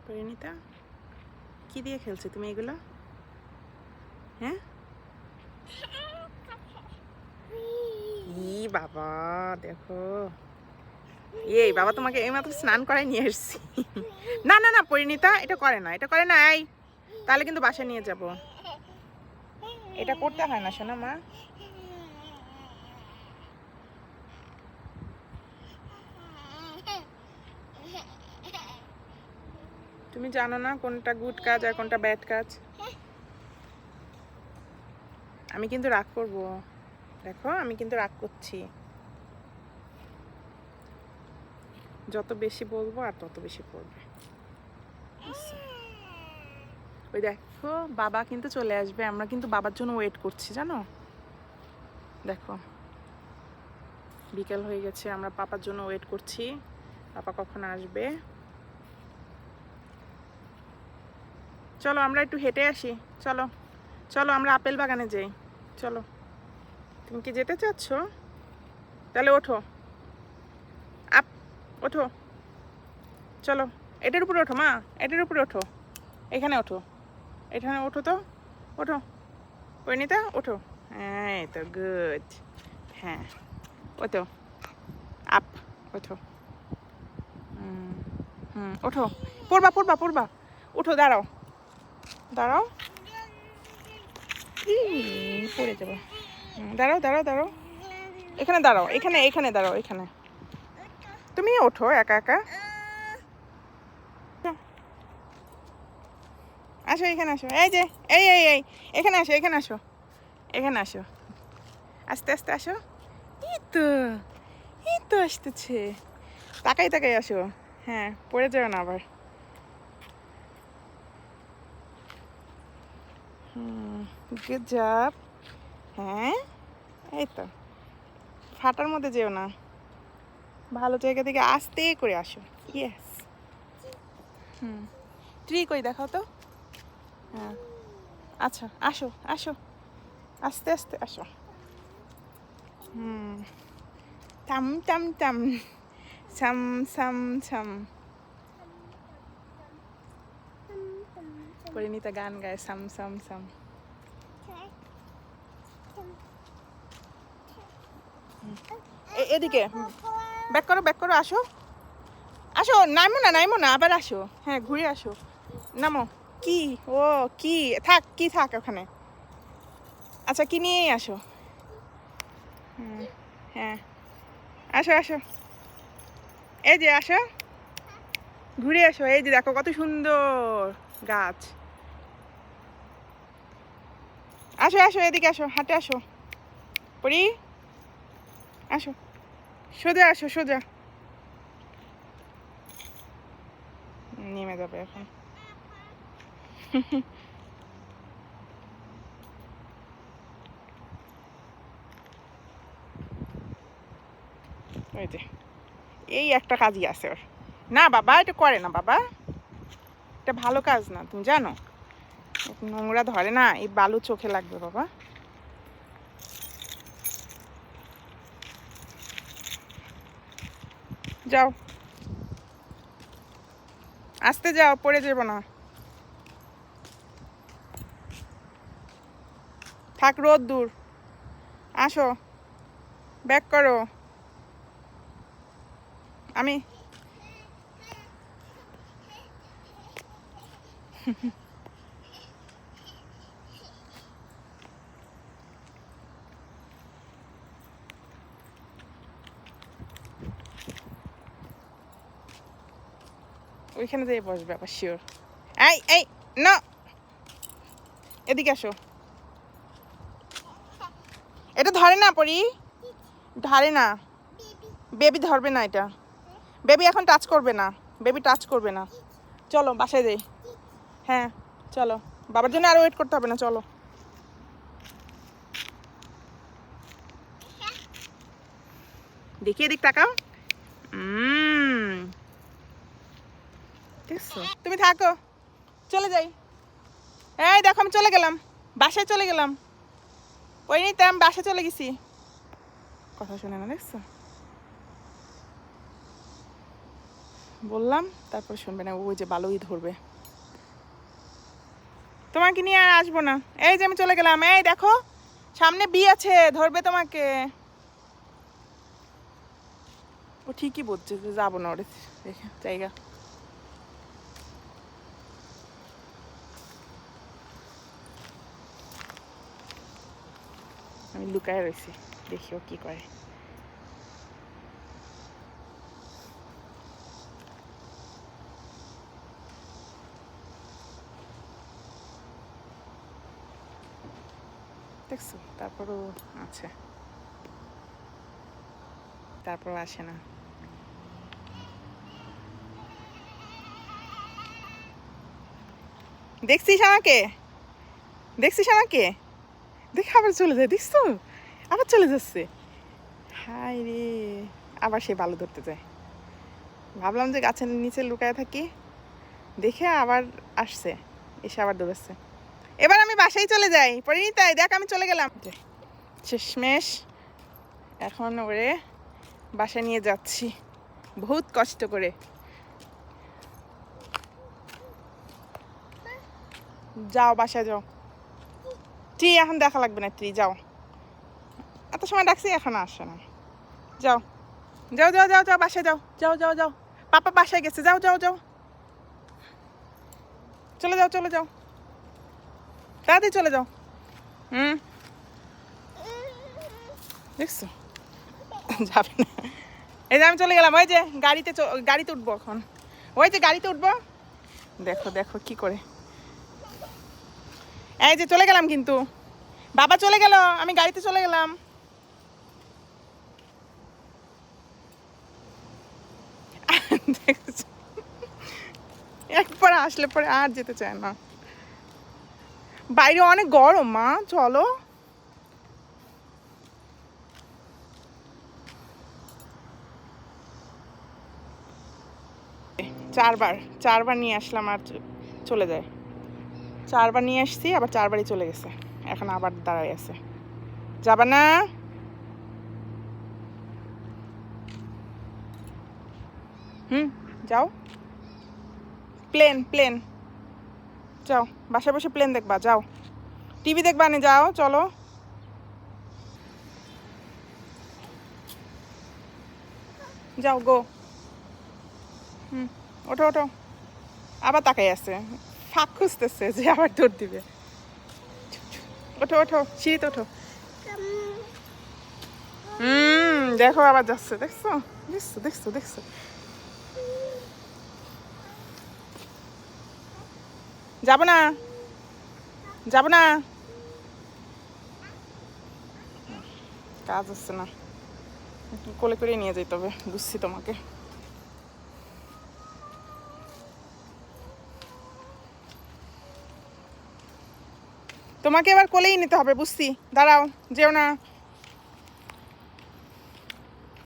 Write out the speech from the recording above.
পরিণীতা, কি দিয়ে খেলছো তুমি এগুলো? হ্যাঁ, ই বাবা দেখো, এই বাবা তোমাকে এইমাত্র স্নান করায় নিয়ে এসেছি। না না না পরিণীতা, এটা করে না, এটা করে না। এই তাহলে কিন্তু বাসায় নিয়ে যাব। এটা করতে হয় না শোনা মা। তুমি জানো না কোনটা গুড কাজ আর কোনটা ব্যাড কাজ? আমি কিন্তু রাগ করব, দেখো আমি কিন্তু রাগ করছি। যত বেশি বলবো আর তত বেশি পড়বে। ওই দেখো বাবা কিন্তু চলে আসবে, আমরা কিন্তু বাবার জন্য ওয়েট করছি জানো। দেখো বিকেল হয়ে গেছে, আমরা পাপার জন্য ওয়েট করছি, পাপা কখন আসবে। চলো আমরা একটু হেঁটে আসি, চলো চলো আমরা আপেল বাগানে যাই, চলো। তুমি কি যেতে চাচ্ছ? তাহলে ওঠো, আপ ওঠো, চলো এটার উপরে ওঠো মা, এটার উপরে ওঠো, এখানে ওঠো, এখানে ওঠো তো, ওঠো পরিণীতা ওঠো। হ্যাঁ তো গুড, হ্যাঁ ওঠো, আপ ওঠো, ওঠো, পড়বা পড়বা পড়বা, উঠো, দাঁড়াও দাঁড়াও, পড়ে যাবো। দাঁড়াও দাঁড়াও দাঁড়াও, এখানে দাঁড়াও, এখানে এখানে দাঁড়াও, এখানে তুমি ওঠো একা একা, আসো এখানে আসো, এই যে এই এই এই এখানে আসো, এখানে আসো, এখানে আসো, আস্তে আস্তে আসো। এই তো, এই তো আসতেছে, তাকাই তাকাই আসো, হ্যাঁ পড়ে যাও না আবার। গুড জব, হ্যাঁ এই তো, ফাটার মধ্যে যেও না, ভালো জায়গা থেকে আস্তে করে আসো। ইয়েস, ট্রি কই দেখাও তো। হ্যাঁ আচ্ছা আসো আসো, আস্তে আস্তে আসো। টাম টাম টাম, সাম সাম সাম। পরিণীতা গান গায় সাম সাম সাম। এদিকে ব্যাক করো, ব্যাক করো, আসো আসো, নামো না নামো না, আবার আসো, হ্যাঁ ঘুরে আসো, নামো। কি ও কি থাক, কি থাক ওখানে, আচ্ছা কি নিয়েই আসো। হ্যাঁ আসো আসো, এই যে আসো, ঘুরে আসো, এই যে দেখো কত সুন্দর গাছ। আসো আসো এদিকে আসো, হাঁটে আসো পরি, আসো সোজা আসো সোজা, নেমে যাবে এখন। ওই যে এই একটা কাজই আছে ওর। না বাবা এটা করে না বাবা, এটা ভালো কাজ না, তুমি জানো নোংরা ধরে না, এই বালু চোখে লাগবে বাবা। যাও আস্তে যাও, পড়ে যাবো না, থাক রোদ দূর, আসো ব্যাক করো। আমি ওইখানে যেয়ে বসবে আবার শিওর। এই এই না, এদিকে আসো, এটা ধরে না পরি, ধরে না, বেবি ধরবে না এটা, বেবি এখন টাচ করবে না, বেবি টাচ করবে না। চলো বাসায় যাই, হ্যাঁ চলো, বাবার জন্য আর ওয়েট করতে হবে না, চলো। দেখি এদিক তাকাও, দেখছো, তুমি থাকো, চলে যাই। এই দেখো আমি চলে গেলাম, বাসায় চলে গেলাম, ওই নিতে আমি বাসায় চলে গেছি, কথা শুনে না দেখছো। বললাম, তারপর শুনবে না, ওই যে বালুই ধরবে। তোমাকে নিয়ে আর আসবো না, এই যে আমি চলে গেলাম। এই দেখো সামনে বি আছে, ধরবে তোমাকে। ও ঠিকই বলছে যে যাবো না ওরে দেখে জায়গা। আমি লুকায় রয়েছি, দেখি ও কি করে। দেখছো, তারপরও আছে, তারপর আসে না। দেখছিস আমাকে, দেখছিস আমাকে, দেখে আবার চলে যায়, দেখছো আবার চলে যাচ্ছে। হাই রে, আবার সে বালু ধরতে যায়। ভাবলাম যে গাছের নিচে লুকায় থাকি, দেখে আবার আসছে, এসে আবার দৌড়াচ্ছে। এবার আমি বাসায় চলে যাই, পরিণীতাই দেখ আমি চলে গেলাম। শেষমেশ এখন ওরে বাসায় নিয়ে যাচ্ছি বহুত কষ্ট করে। যাও বাসায় যাও, ট্রি এখন দেখা লাগবে না, ট্রি যাও, এত সময় ডাকছি এখন আসে না। যাও যাও যাও যাও যাও বাসায় যাও, যাও যাও যাও, পাপা বাসায় গেছে, যাও যাও যাও, চলে যাও চলে যাও, তাড়াতাড়ি চলে যাও। দেখছো যাবে না। এই যে আমি চলে গেলাম, ওই যে গাড়িতে উঠবো এখন, ওই যে গাড়িতে উঠবো। দেখো দেখো কি করে, এই যে চলে গেলাম, কিন্তু বাবা চলে গেল, আমি গাড়িতে চলে গেলাম। দেখছো, একবার আসলে পরে আর যেতে চায় না। বাইরে অনেক গরম মা, চলো। চারবার নিয়ে আসলাম আর চলে যায়। চারবার নিয়ে আসছি, আবার চারবারই চলে গেছে, এখন আবার দাঁড়ায় আছে। যাবা না? যাও। প্লেন যাও, বাসায় বসে প্লেন দেখবা, যাও টিভি দেখবা না, যাও চলো। যাও গো। ওঠো ওঠো, আবার তাকাই আছে, ফাঁক খুঁজতেছে যে আবার দৌড় দিবে। ওঠো ওঠো, সিঁড়িতে ওঠো। দেখো আবার যাচ্ছে, দেখছো দেখছো দেখছো দেখছো। যাবো না, যাবো না, কাজ হচ্ছে না, কোলে করে নিয়ে যেতে হবে, বুঝছি তোমাকে। তোমাকে এবার কোলেই নিতে হবে, বুঝছি, দাঁড়াও, যেও না।